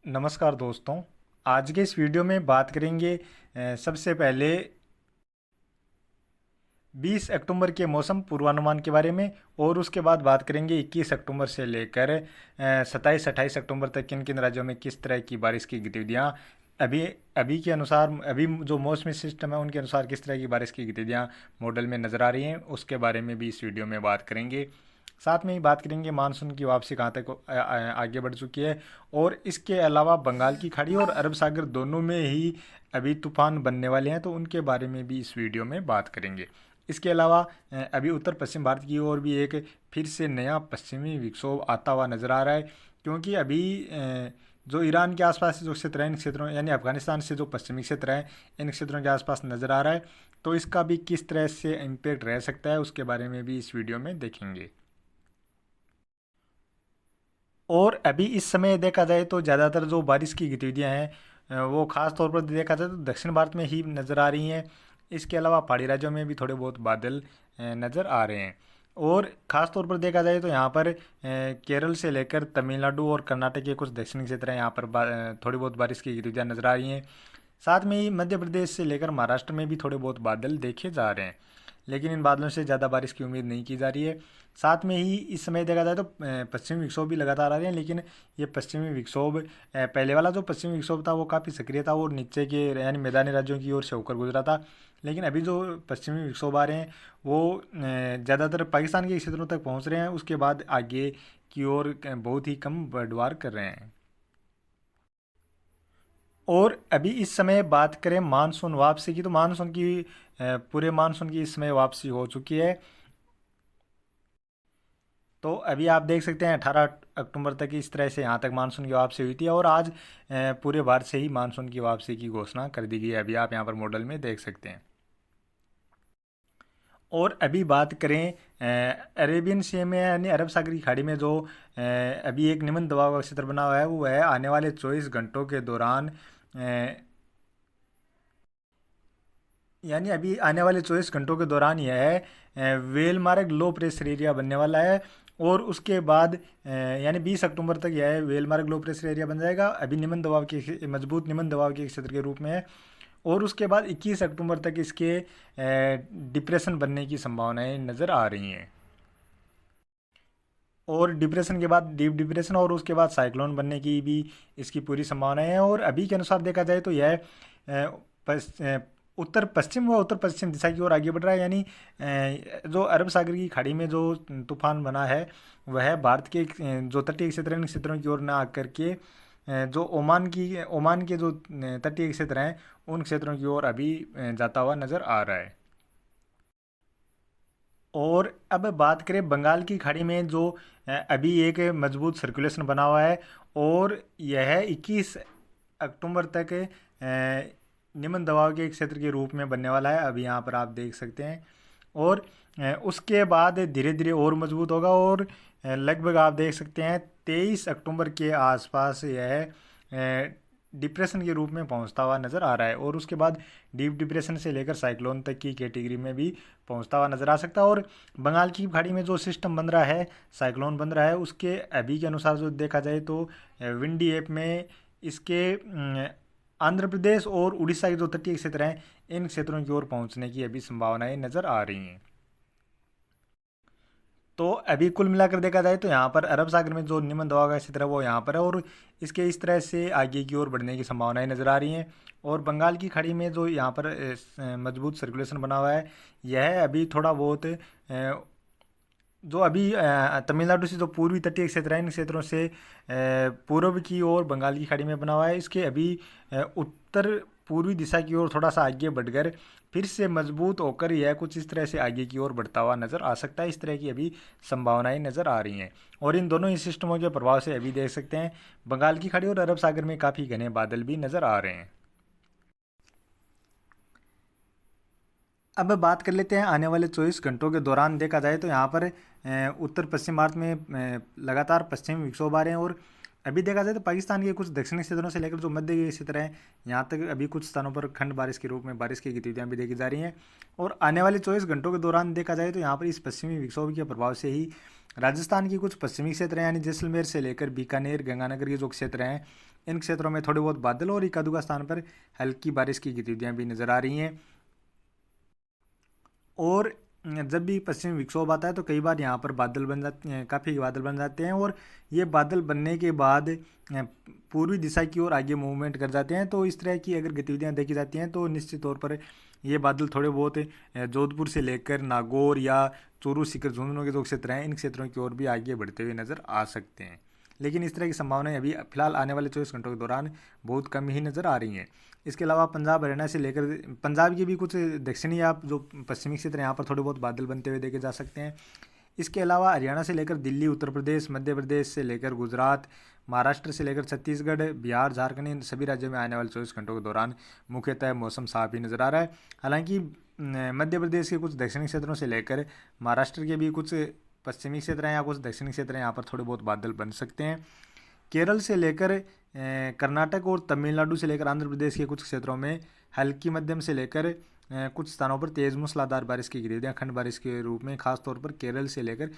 नमस्कार दोस्तों। आज के इस वीडियो में बात करेंगे सबसे पहले 20 अक्टूबर के मौसम पूर्वानुमान के बारे में, और उसके बाद बात करेंगे 21 अक्टूबर से लेकर 27-28 अक्टूबर तक किन किन राज्यों में किस तरह की बारिश की गतिविधियाँ अभी अभी के अनुसार, अभी जो मौसमी सिस्टम है उनके अनुसार किस तरह की बारिश की गतिविधियाँ मॉडल में नज़र आ रही हैं, उसके बारे में भी इस वीडियो में बात करेंगे। साथ में ही बात करेंगे मानसून की वापसी कहाँ तक आगे बढ़ चुकी है, और इसके अलावा बंगाल की खाड़ी और अरब सागर दोनों में ही अभी तूफान बनने वाले हैं, तो उनके बारे में भी इस वीडियो में बात करेंगे। इसके अलावा अभी उत्तर पश्चिम भारत की ओर भी एक फिर से नया पश्चिमी विक्षोभ आता हुआ नज़र आ रहा है, क्योंकि अभी जो ईरान के आसपास से जो क्षेत्र हैं, इन क्षेत्रों यानी अफगानिस्तान से जो पश्चिमी क्षेत्र हैं, इन क्षेत्रों के आसपास नज़र आ रहा है, तो इसका भी किस तरह से इम्पेक्ट रह सकता है उसके बारे में भी इस वीडियो में देखेंगे। और अभी इस समय देखा जाए तो ज़्यादातर जो बारिश की गतिविधियाँ हैं वो ख़ास तौर पर देखा जाए तो दक्षिण भारत में ही नज़र आ रही हैं। इसके अलावा पहाड़ी राज्यों में भी थोड़े बहुत बादल नज़र आ रहे हैं। और ख़ास तौर पर देखा जाए तो यहाँ पर केरल से लेकर तमिलनाडु और कर्नाटक के कुछ दक्षिणी क्षेत्र हैं, यहाँ पर थोड़ी बहुत बारिश की गतिविधियाँ नज़र आ रही हैं। साथ में ही मध्य प्रदेश से लेकर महाराष्ट्र में भी थोड़े बहुत बादल देखे जा रहे हैं, लेकिन इन बादलों से ज़्यादा बारिश की उम्मीद नहीं की जा रही है। साथ में ही इस समय देखा जाए तो पश्चिमी विक्षोभ भी लगातार आ रहे हैं, लेकिन ये पश्चिमी विक्षोभ पहले वाला जो पश्चिमी विक्षोभ था वो काफ़ी सक्रिय था और नीचे के यानी मैदानी राज्यों की ओर से होकर गुजरा था। लेकिन अभी जो पश्चिमी विक्षोभ आ रहे हैं वो ज़्यादातर पाकिस्तान के क्षेत्रों तक पहुँच रहे हैं, उसके बाद आगे की ओर बहुत ही कम बढ़वार कर रहे हैं। और अभी इस समय बात करें मानसून वापसी की, तो मानसून की पूरे मानसून की इस समय वापसी हो चुकी है। तो अभी आप देख सकते हैं 18 अक्टूबर तक इस तरह से यहाँ तक मानसून की वापसी हुई थी, और आज पूरे भारत से ही मानसून की वापसी की घोषणा कर दी गई है, अभी आप यहाँ पर मॉडल में देख सकते हैं। और अभी बात करें अरेबियन सी में यानी अरब सागर की खाड़ी में जो अभी एक निम्न दबाव का क्षेत्र बना हुआ है, वो है आने वाले 24 घंटों के दौरान यानी अभी आने वाले 24 घंटों के दौरान यह है वेलमार्ग लो प्रेशर एरिया बनने वाला है। और उसके बाद यानी 20 अक्टूबर तक यह वेलमार्ग लो प्रेशर एरिया बन जाएगा, अभी निम्न दबाव के मजबूत निम्न दबाव के क्षेत्र के रूप में है। और उसके बाद 21 अक्टूबर तक इसके डिप्रेशन बनने की संभावनाएं नज़र आ रही हैं। और डिप्रेशन के बाद डीप डिप्रेशन और उसके बाद साइक्लोन बनने की भी इसकी पूरी संभावना है। और अभी के अनुसार देखा जाए तो यह उत्तर पश्चिम व उत्तर पश्चिम दिशा की ओर आगे बढ़ रहा है, यानी जो अरब सागर की खाड़ी में जो तूफान बना है वह भारत के जो तटीय क्षेत्र हैं इन क्षेत्रों की ओर न आकर के जो ओमान के जो तटीय क्षेत्र हैं उन क्षेत्रों की ओर अभी जाता हुआ नज़र आ रहा है। और अब बात करें बंगाल की खाड़ी में जो अभी एक मजबूत सर्कुलेशन बना हुआ है, और यह 21 अक्टूबर तक निम्न दबाव के एक क्षेत्र के रूप में बनने वाला है, अभी यहाँ पर आप देख सकते हैं। और उसके बाद धीरे धीरे और मजबूत होगा, और लगभग आप देख सकते हैं 23 अक्टूबर के आसपास यह डिप्रेशन के रूप में पहुंचता हुआ नज़र आ रहा है, और उसके बाद डीप डिप्रेशन से लेकर साइक्लोन तक की कैटेगरी में भी पहुंचता हुआ नज़र आ सकता है। और बंगाल की खाड़ी में जो सिस्टम बन रहा है, साइक्लोन बन रहा है, उसके अभी के अनुसार जो देखा जाए तो विंडी ऐप में इसके आंध्र प्रदेश और उड़ीसा के जो तटीय क्षेत्र हैं इन क्षेत्रों की ओर पहुंचने की अभी संभावनाएं नज़र आ रही हैं। तो अभी कुल मिलाकर देखा जाए तो यहाँ पर अरब सागर में जो निम्न दबाव का क्षेत्र है वो यहाँ पर है, और इसके इस तरह से आगे की ओर बढ़ने की संभावनाएं नज़र आ रही हैं। और बंगाल की खाड़ी में जो यहाँ पर मजबूत सर्कुलेशन बना हुआ है, यह अभी थोड़ा बहुत जो अभी तमिलनाडु से जो पूर्वी तटीय क्षेत्र है इन क्षेत्रों से पूर्व की ओर बंगाल की खाड़ी में बना हुआ है, इसके अभी उत्तर पूर्वी दिशा की ओर थोड़ा सा आगे बढ़कर फिर से मजबूत होकर यह कुछ इस तरह से आगे की ओर बढ़ता हुआ नज़र आ सकता है। इस तरह की अभी संभावनाएं नज़र आ रही हैं, और इन दोनों ही सिस्टमों के प्रभाव से अभी देख सकते हैं बंगाल की खाड़ी और अरब सागर में काफ़ी घने बादल भी नज़र आ रहे हैं। अब बात कर लेते हैं आने वाले 24 घंटों के दौरान देखा जाए तो यहाँ पर उत्तर पश्चिम भारत में लगातार पश्चिमी विक्षोभ आ रहे हैं, और अभी देखा जाए तो पाकिस्तान के कुछ दक्षिणी क्षेत्रों से लेकर जो मध्य के क्षेत्र हैं यहाँ तक अभी कुछ स्थानों पर खंड बारिश के रूप में बारिश की गतिविधियाँ भी देखी जा रही हैं। और आने वाले 24 घंटों के दौरान देखा जाए तो यहाँ पर इस पश्चिमी विक्षोभ के प्रभाव से ही राजस्थान की कुछ पश्चिमी क्षेत्र हैं यानी जैसलमेर से लेकर बीकानेर गंगानगर के जो क्षेत्र हैं इन क्षेत्रों में थोड़े बहुत बादल और एक आध स्थान पर हल्की बारिश की गतिविधियां भी नजर आ रही हैं। और जब भी पश्चिमी विक्षोभ आता है तो कई बार यहाँ पर बादल बन जाते हैं, काफ़ी बादल बन जाते हैं और ये बादल बनने के बाद पूर्वी दिशा की ओर आगे मूवमेंट कर जाते हैं। तो इस तरह की अगर गतिविधियाँ देखी जाती हैं तो निश्चित तौर पर ये बादल थोड़े बहुत जोधपुर से लेकर नागौर या चूरू सीकर झुंझुनू के जो क्षेत्र हैं इन क्षेत्रों की ओर भी आगे बढ़ते हुए नजर आ सकते हैं। लेकिन इस तरह की संभावनाएं अभी फिलहाल आने वाले 24 घंटों के दौरान बहुत कम ही नज़र आ रही हैं। इसके अलावा पंजाब हरियाणा से लेकर पंजाब के भी कुछ दक्षिणी या जो पश्चिमी क्षेत्र हैं यहाँ पर थोड़े बहुत बादल बनते हुए देखे जा सकते हैं। इसके अलावा हरियाणा से लेकर दिल्ली, उत्तर प्रदेश, मध्य प्रदेश से लेकर गुजरात, महाराष्ट्र से लेकर छत्तीसगढ़, बिहार, झारखंड इन सभी राज्यों में आने वाले 24 घंटों के दौरान मुख्यतः मौसम साफ ही नज़र आ रहा है। हालांकि मध्य प्रदेश के कुछ दक्षिणी क्षेत्रों से लेकर महाराष्ट्र के भी कुछ पश्चिमी क्षेत्र हैं या कुछ दक्षिणी क्षेत्र हैं यहाँ पर थोड़े बहुत बादल बन सकते हैं। केरल से लेकर कर्नाटक और तमिलनाडु से लेकर आंध्र प्रदेश के कुछ क्षेत्रों में हल्की मध्यम से लेकर कुछ स्थानों पर तेज मूसलाधार बारिश की गतिविधियां खंड बारिश के रूप में खासतौर पर केरल से लेकर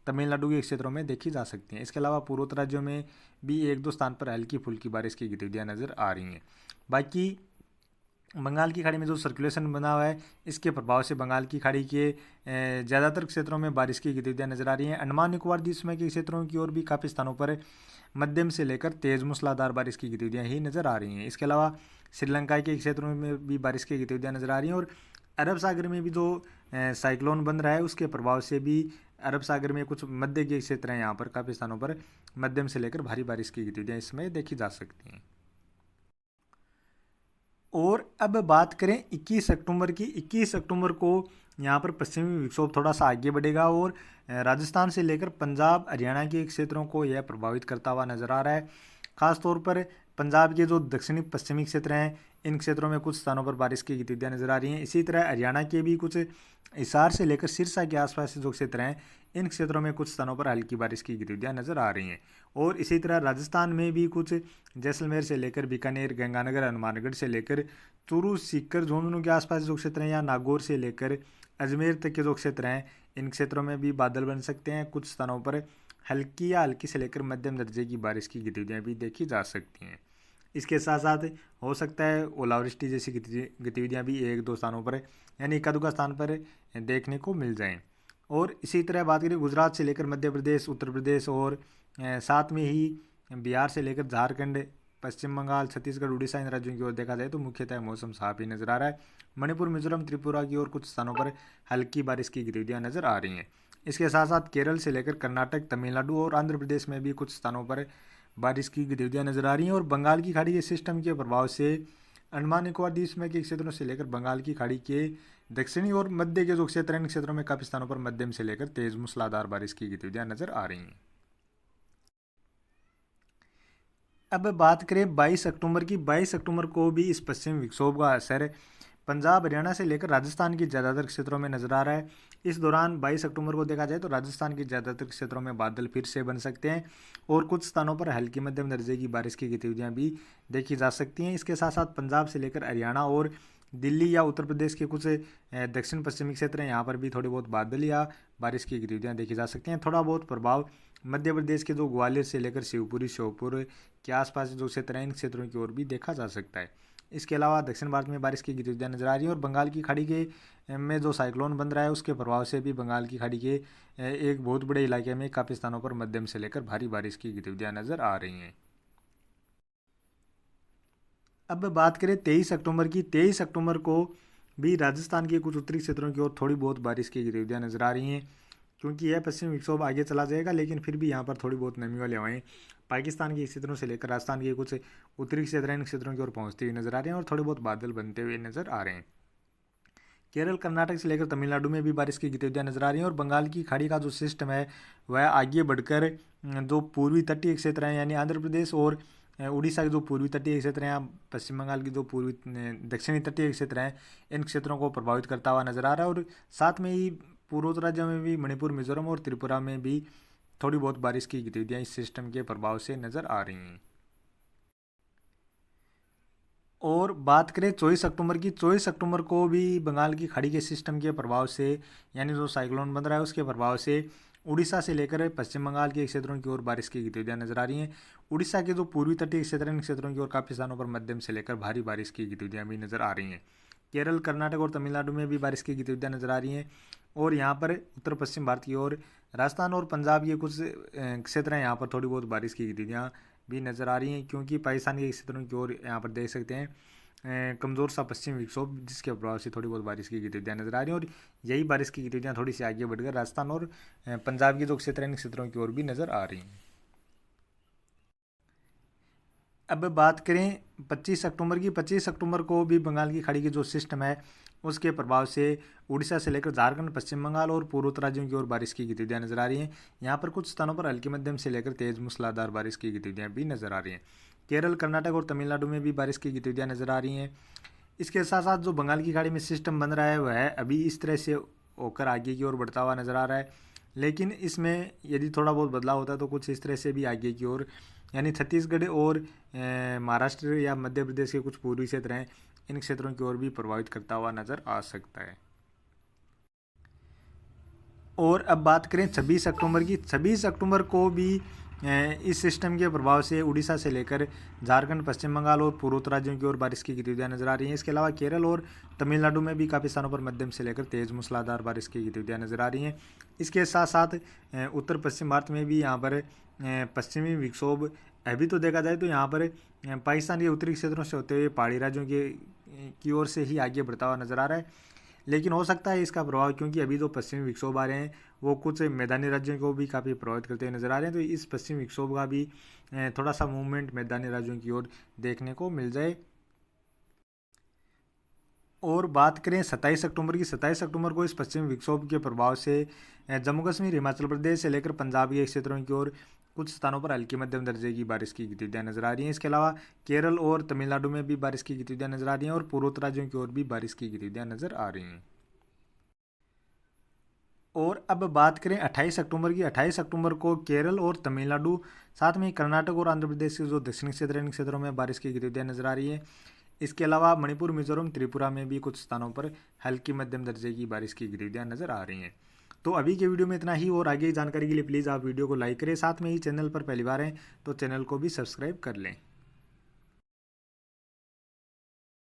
तमिलनाडु के क्षेत्रों में देखी जा सकती हैं। इसके अलावा पूर्वोत्तर राज्यों में भी एक दो स्थान पर हल्की फुल्की बारिश की गतिविधियां नज़र आ रही हैं। बाकी बंगाल की खाड़ी में जो सर्कुलेशन बना हुआ है इसके प्रभाव से बंगाल की खाड़ी के ज़्यादातर क्षेत्रों में बारिश की गतिविधियां नजर आ रही हैं। अंडमान निकोबार द्वीप समूह के क्षेत्रों की ओर भी काफ़ी स्थानों पर मध्यम से लेकर तेज मूसलाधार बारिश की गतिविधियां ही नजर आ रही हैं। इसके अलावा श्रीलंका के क्षेत्रों में भी बारिश की गतिविधियां नजर आ रही हैं और अरब सागर में भी जो साइक्लोन बन रहा है उसके प्रभाव से भी अरब सागर में कुछ मध्य के क्षेत्र हैं यहाँ पर काफ़ी स्थानों पर मध्यम से लेकर भारी बारिश की गतिविधियां इसमें देखी जा सकती हैं। और अब बात करें 21 अक्टूबर की। 21 अक्टूबर को यहाँ पर पश्चिमी विक्षोभ थोड़ा सा आगे बढ़ेगा और राजस्थान से लेकर पंजाब हरियाणा के क्षेत्रों को यह प्रभावित करता हुआ नजर आ रहा है। खासतौर पर पंजाब के जो दक्षिणी पश्चिमी क्षेत्र हैं इन क्षेत्रों में कुछ स्थानों पर बारिश की गतिविधियां नजर आ रही हैं। इसी तरह हरियाणा के भी कुछ हिसार से लेकर सिरसा के आसपास जो क्षेत्र हैं इन क्षेत्रों में कुछ स्थानों पर हल्की बारिश की गतिविधियां नजर आ रही हैं। और इसी तरह राजस्थान में भी कुछ जैसलमेर से लेकर बीकानेर, गंगानगर, हनुमानगढ़ से लेकर चूरू, सीकर, झुंझुनू के आसपास जो क्षेत्र हैं या नागौर से लेकर अजमेर तक के जो क्षेत्र हैं इन क्षेत्रों में भी बादल बन सकते हैं। कुछ स्थानों पर हल्की या हल्की से लेकर मध्यम दर्जे की बारिश की गतिविधियां भी देखी जा सकती हैं। इसके साथ साथ हो सकता है ओलावृष्टि जैसी गतिविधियां भी एक दो स्थानों पर यानी एक आध स्थान पर देखने को मिल जाएं। और इसी तरह बात करें गुजरात से लेकर मध्य प्रदेश, उत्तर प्रदेश और साथ में ही बिहार से लेकर झारखंड, पश्चिम बंगाल, छत्तीसगढ़, उड़ीसा इन राज्यों की ओर देखा जाए तो मुख्यतः मौसम साफ ही नजर आ रहा है। मणिपुर, मिजोरम, त्रिपुरा की ओर कुछ स्थानों पर हल्की बारिश की गतिविधियां नजर आ रही हैं। इसके साथ साथ केरल से लेकर कर्नाटक, तमिलनाडु और आंध्र प्रदेश में भी कुछ स्थानों पर बारिश की गतिविधियां नजर आ रही हैं। और बंगाल की खाड़ी के सिस्टम के प्रभाव से अंडमान निकोबार द्वीप समूह के क्षेत्रों से लेकर बंगाल की खाड़ी के दक्षिणी और मध्य के जो क्षेत्र हैं इन क्षेत्रों में काफी स्थानों पर मध्यम से लेकर तेज मूसलाधार बारिश की गतिविधियां नजर आ रही हैं। अब बात करें 22 अक्टूबर की। 22 अक्टूबर को भी इस पश्चिमी विक्षोभ का असर पंजाब, हरियाणा से लेकर राजस्थान के ज़्यादातर क्षेत्रों में नजर आ रहा है। इस दौरान 22 अक्टूबर को देखा जाए तो राजस्थान के ज़्यादातर क्षेत्रों में बादल फिर से बन सकते हैं और कुछ स्थानों पर हल्की मध्यम दर्जे की बारिश की गतिविधियां भी देखी जा सकती हैं। इसके साथ साथ पंजाब से लेकर हरियाणा और दिल्ली या उत्तर प्रदेश के कुछ दक्षिण पश्चिमी क्षेत्र हैं यहाँ पर भी थोड़ी बहुत बादल या बारिश की गतिविधियां देखी जा सकती हैं। थोड़ा बहुत प्रभाव मध्य प्रदेश के जो ग्वालियर से लेकर शिवपुरी, श्योपुर के आसपास जो क्षेत्र हैं इन क्षेत्रों की ओर भी देखा जा सकता है। इसके अलावा दक्षिण भारत में बारिश की गतिविधियां नजर आ रही हैं और बंगाल की खाड़ी के में जो साइक्लोन बन रहा है उसके प्रभाव से भी बंगाल की खाड़ी के एक बहुत बड़े इलाके में काफ़ी स्थानों पर मध्यम से लेकर भारी बारिश की गतिविधियां नजर आ रही हैं। अब बात करें 23 अक्टूबर की। 23 अक्टूबर को भी राजस्थान के कुछ उत्तरी क्षेत्रों की ओर थोड़ी बहुत बारिश की गतिविधियां नजर आ रही हैं। क्योंकि यह पश्चिमी विक्षोभ आगे चला जाएगा लेकिन फिर भी यहाँ पर थोड़ी बहुत नमी वाली हवाएं पाकिस्तान के क्षेत्रों से लेकर राजस्थान के कुछ उत्तरी क्षेत्र इन क्षेत्रों की ओर पहुंचती हुई नजर आ रहे हैं और थोड़े बहुत बादल बनते हुए नजर आ रहे हैं। केरल, कर्नाटक से लेकर तमिलनाडु में भी बारिश की गतिविधियां नजर आ रही हैं और बंगाल की खाड़ी का जो सिस्टम है वह आगे बढ़कर जो पूर्वी तटीय क्षेत्र हैं यानी आंध्र प्रदेश और उड़ीसा के जो पूर्वी तटीय क्षेत्र हैं, पश्चिम बंगाल की जो पूर्वी दक्षिणी तटीय क्षेत्र हैं इन क्षेत्रों को प्रभावित करता हुआ नजर आ रहा है। और साथ में ही पूर्वोत्तर राज्यों में भी मणिपुर, मिजोरम और त्रिपुरा में भी थोड़ी बहुत बारिश की गतिविधियां इस सिस्टम के प्रभाव से नजर आ रही हैं। और बात करें 24 अक्टूबर की। 24 अक्टूबर को भी बंगाल की खाड़ी के सिस्टम के प्रभाव से यानी जो साइक्लोन बन रहा है उसके प्रभाव से उड़ीसा से लेकर पश्चिम बंगाल के क्षेत्रों की ओर बारिश की गतिविधियां नजर आ रही हैं। उड़ीसा के जो पूर्वी तटीय क्षेत्र इन क्षेत्रों की ओर काफ़ी स्थानों पर मध्यम से लेकर भारी बारिश की गतिविधियाँ भी नजर आ रही हैं। केरल, कर्नाटक और तमिलनाडु में भी बारिश की गतिविधियाँ नजर आ रही हैं। और यहाँ पर उत्तर पश्चिम भारत की ओर राजस्थान और पंजाब के कुछ क्षेत्र हैं, यहाँ पर थोड़ी बहुत बारिश की गतिविधियाँ भी नजर आ रही हैं, क्योंकि पाकिस्तान के क्षेत्रों की ओर यहाँ पर देख सकते हैं कमज़ोर सा पश्चिमी विक्षोभ, जिसके प्रभाव से थोड़ी बहुत बारिश की गतिविधियाँ नजर आ रही हैं। और यही बारिश की गतिविधियाँ थोड़ी सी आगे बढ़कर राजस्थान और पंजाब के जो क्षेत्र हैं इन क्षेत्रों की ओर भी नजर आ रही हैं। अब बात करें 25 अक्टूबर की। 25 अक्टूबर को भी बंगाल की खाड़ी की जो सिस्टम है उसके प्रभाव से उड़ीसा से लेकर झारखंड, पश्चिम बंगाल और पूर्वोत्तर राज्यों की ओर बारिश की गतिविधियाँ नजर आ रही हैं। यहाँ पर कुछ स्थानों पर हल्की मध्यम से लेकर तेज मूसलाधार बारिश की गतिविधियाँ भी नजर आ रही हैं। केरल, कर्नाटक और तमिलनाडु में भी बारिश की गतिविधियाँ नजर आ रही हैं। इसके साथ साथ जो बंगाल की खाड़ी में सिस्टम बन रहा है वह अभी इस तरह से होकर आगे की ओर बढ़ता हुआ नजर आ रहा है, लेकिन इसमें यदि थोड़ा बहुत बदलाव होता है तो कुछ इस तरह से भी आगे की ओर, यानी छत्तीसगढ़ और महाराष्ट्र या मध्य प्रदेश के कुछ पूर्वी क्षेत्र हैं इन क्षेत्रों की ओर भी प्रभावित करता हुआ नजर आ सकता है। और अब बात करें 26 अक्टूबर की। 26 अक्टूबर को भी इस सिस्टम के प्रभाव से उड़ीसा से लेकर झारखंड, पश्चिम बंगाल और पूर्वोत्तर राज्यों की ओर बारिश की गतिविधियाँ नजर आ रही हैं। इसके अलावा केरल और तमिलनाडु में भी काफ़ी स्थानों पर मध्यम से लेकर तेज मूसलाधार बारिश की गतिविधियाँ नजर आ रही हैं। इसके साथ साथ उत्तर पश्चिम भारत में भी यहाँ पर पश्चिमी विक्षोभ अभी तो देखा जाए तो यहाँ पर पाकिस्तान के उत्तरी क्षेत्रों से होते हुए पहाड़ी राज्यों की ओर से ही आगे बढ़ता हुआ नजर आ रहा है, लेकिन हो सकता है इसका प्रभाव, क्योंकि अभी जो पश्चिमी विक्षोभ आ रहे हैं वो कुछ मैदानी राज्यों को भी काफ़ी प्रभावित करते हुए नजर आ रहे हैं, तो इस पश्चिमी विक्षोभ का भी थोड़ा सा मूवमेंट मैदानी राज्यों की ओर देखने को मिल जाए। और बात करें 27 अक्टूबर की। 27 अक्टूबर को इस पश्चिमी विक्षोभ के प्रभाव से जम्मू कश्मीर, हिमाचल प्रदेश से लेकर पंजाब के क्षेत्रों की ओर कुछ स्थानों पर हल्की मध्यम दर्जे की बारिश की गतिविधियाँ नजर आ रही हैं। इसके अलावा केरल और तमिलनाडु में भी बारिश की गतिविधियाँ नजर आ रही हैं और पूर्वोत्तर राज्यों की ओर भी बारिश की गतिविधियाँ नजर आ रही हैं। और अब बात करें 28 अक्टूबर की। 28 अक्टूबर को केरल और तमिलनाडु, साथ में कर्नाटक और आंध्र प्रदेश के जो दक्षिणी क्षेत्र हैं इन क्षेत्रों में बारिश की गतिविधियाँ नजर आ रही है। इसके अलावा मणिपुर, मिजोरम, त्रिपुरा में भी कुछ स्थानों पर हल्की मध्यम दर्जे की बारिश की गतिविधियाँ नजर आ रही हैं। तो अभी के वीडियो में इतना ही, और आगे की जानकारी के लिए प्लीज़ आप वीडियो को लाइक करें, साथ में ही चैनल पर पहली बार हैं तो चैनल को भी सब्सक्राइब कर लें।